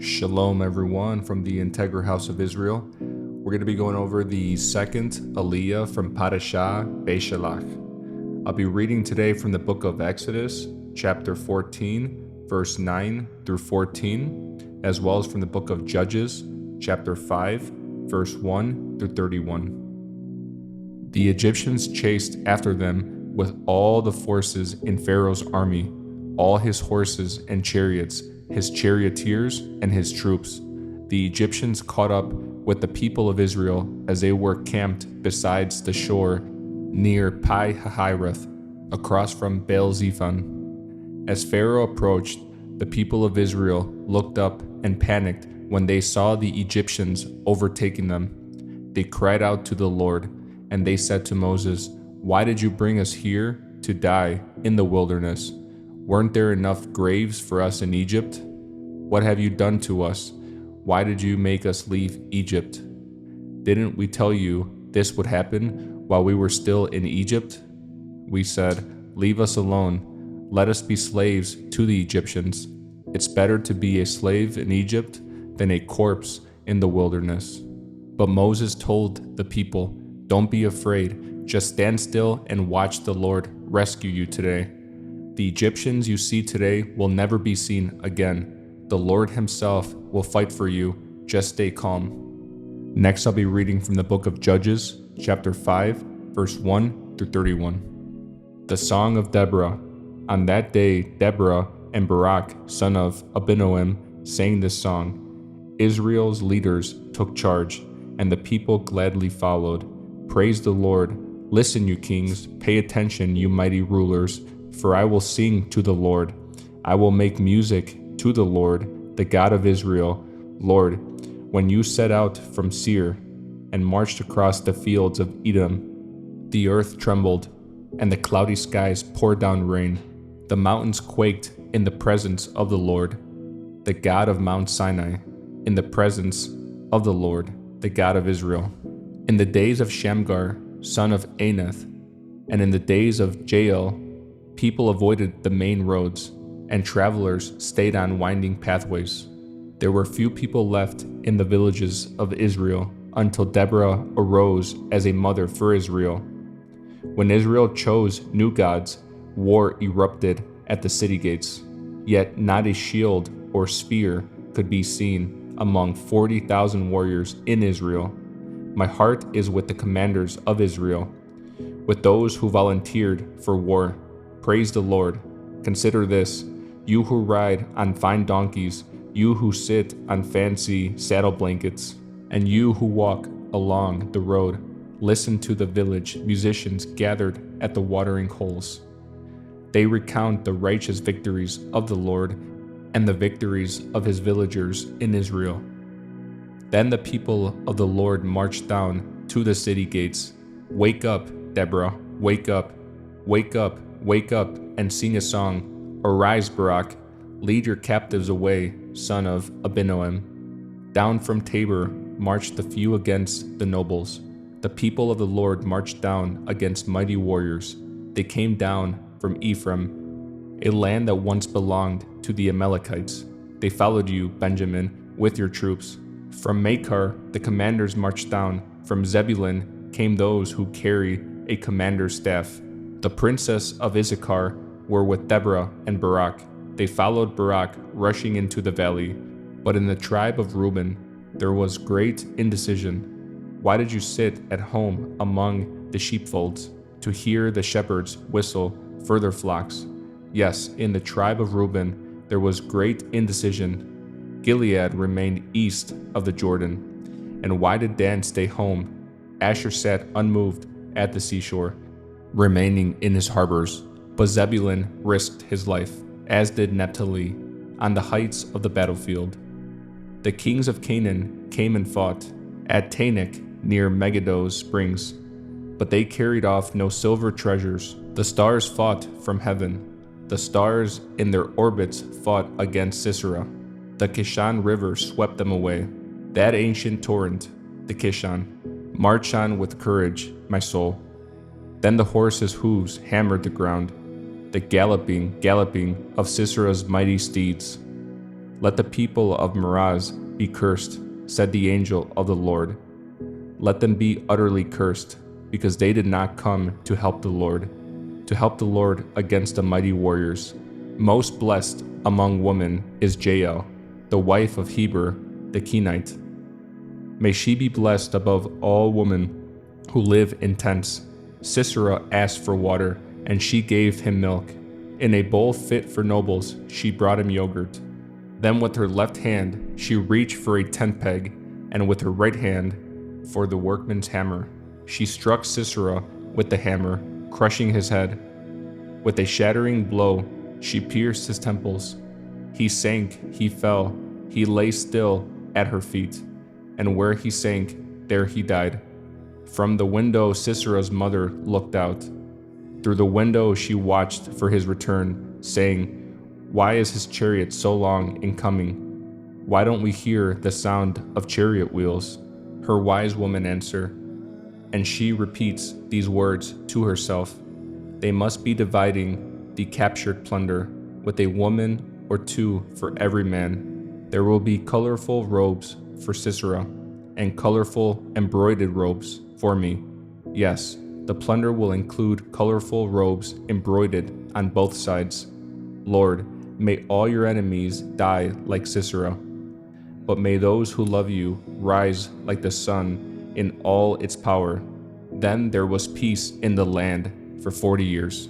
Shalom everyone from the Integral House of Israel. We're going to be going over the second Aliyah from Parashah, Beshalach. I'll be reading today from the book of Exodus, chapter 14, verse 9 through 14, as well as from the book of Judges, chapter 5, verse 1 through 31. The Egyptians chased after them with all the forces in Pharaoh's army, all his horses and chariots, his charioteers and his troops. The Egyptians caught up with the people of Israel as they were camped besides the shore near Pi-hahiroth, across from Baal-zephon. As Pharaoh approached, the people of Israel looked up and panicked when they saw the Egyptians overtaking them. They cried out to the Lord, and they said to Moses, "Why did you bring us here to die in the wilderness? Weren't there enough graves for us in Egypt? What have you done to us? Why did you make us leave Egypt? Didn't we tell you this would happen while we were still in Egypt? We said, 'Leave us alone. Let us be slaves to the Egyptians. It's better to be a slave in Egypt than a corpse in the wilderness.' But Moses told the people, 'Don't be afraid. Just stand still and watch the Lord rescue you today. The Egyptians you see today will never be seen again. The Lord himself will fight for you. Just stay calm.'" Next, I'll be reading from the book of Judges, chapter 5, verse 1 through 31. The Song of Deborah. On that day, Deborah and Barak, son of Abinoam, sang this song. Israel's leaders took charge, and the people gladly followed. Praise the Lord. Listen, you kings. Pay attention, you mighty rulers. For I will sing to the Lord. I will make music to the Lord, the God of Israel. Lord, when you set out from Seir and marched across the fields of Edom, the earth trembled, and the cloudy skies poured down rain. The mountains quaked in the presence of the Lord, the God of Mount Sinai, in the presence of the Lord, the God of Israel. In the days of Shamgar, son of Anath, and in the days of Jael, people avoided the main roads, and travelers stayed on winding pathways. There were few people left in the villages of Israel until Deborah arose as a mother for Israel. When Israel chose new gods, war erupted at the city gates. Yet not a shield or spear could be seen among 40,000 warriors in Israel. My heart is with the commanders of Israel, with those who volunteered for war. Praise the Lord. Consider this, you who ride on fine donkeys, you who sit on fancy saddle blankets, and you who walk along the road. Listen to the village musicians gathered at the watering holes. They recount the righteous victories of the Lord and the victories of his villagers in Israel. Then the people of the Lord marched down to the city gates. Wake up, Deborah, wake up, wake up. Wake up and sing a song. Arise, Barak, lead your captives away, son of Abinoam. Down from Tabor marched the few against the nobles. The people of the Lord marched down against mighty warriors. They came down from Ephraim, a land that once belonged to the Amalekites. They followed you, Benjamin, with your troops. From Makar, the commanders marched down. From Zebulun came those who carry a commander's staff. The princes of Issachar were with Deborah and Barak. They followed Barak, rushing into the valley. But in the tribe of Reuben, there was great indecision. Why did you sit at home among the sheepfolds to hear the shepherds whistle for their flocks? Yes, in the tribe of Reuben, there was great indecision. Gilead remained east of the Jordan. And why did Dan stay home? Asher sat unmoved at the seashore, remaining in his harbors. But Zebulun risked his life, as did Naphtali, on the heights of the battlefield. The kings of Canaan came and fought at Tanakh near Megiddow's springs, but they carried off no silver treasures. The stars fought from heaven. The stars in their orbits fought against Sisera. The Kishon River swept them away. That ancient torrent, the Kishon. March on with courage, my soul. Then the horses' hooves hammered the ground, the galloping of Sisera's mighty steeds. Let the people of Meraz be cursed, said the angel of the Lord. Let them be utterly cursed, because they did not come to help the Lord against the mighty warriors. Most blessed among women is Jael, the wife of Heber the Kenite. May she be blessed above all women who live in tents. Sisera asked for water, and she gave him milk. In a bowl fit for nobles, she brought him yogurt. Then with her left hand she reached for a tent peg, and with her right hand for the workman's hammer. She struck Sisera with the hammer, crushing his head. With a shattering blow, she pierced his temples. He sank, he fell, he lay still at her feet, and where he sank, there he died. From the window Sisera's mother looked out. Through the window she watched for his return, saying, "Why is his chariot so long in coming? Why don't we hear the sound of chariot wheels?" Her wise women answer, and she repeats these words to herself. They must be dividing the captured plunder, with a woman or two for every man. There will be colorful robes for Sisera, and colorful embroidered robes for me. Yes, the plunder will include colorful robes embroidered on both sides. Lord, may all your enemies die like Sisera, but may those who love you rise like the sun in all its power. Then there was peace in the land for 40 years.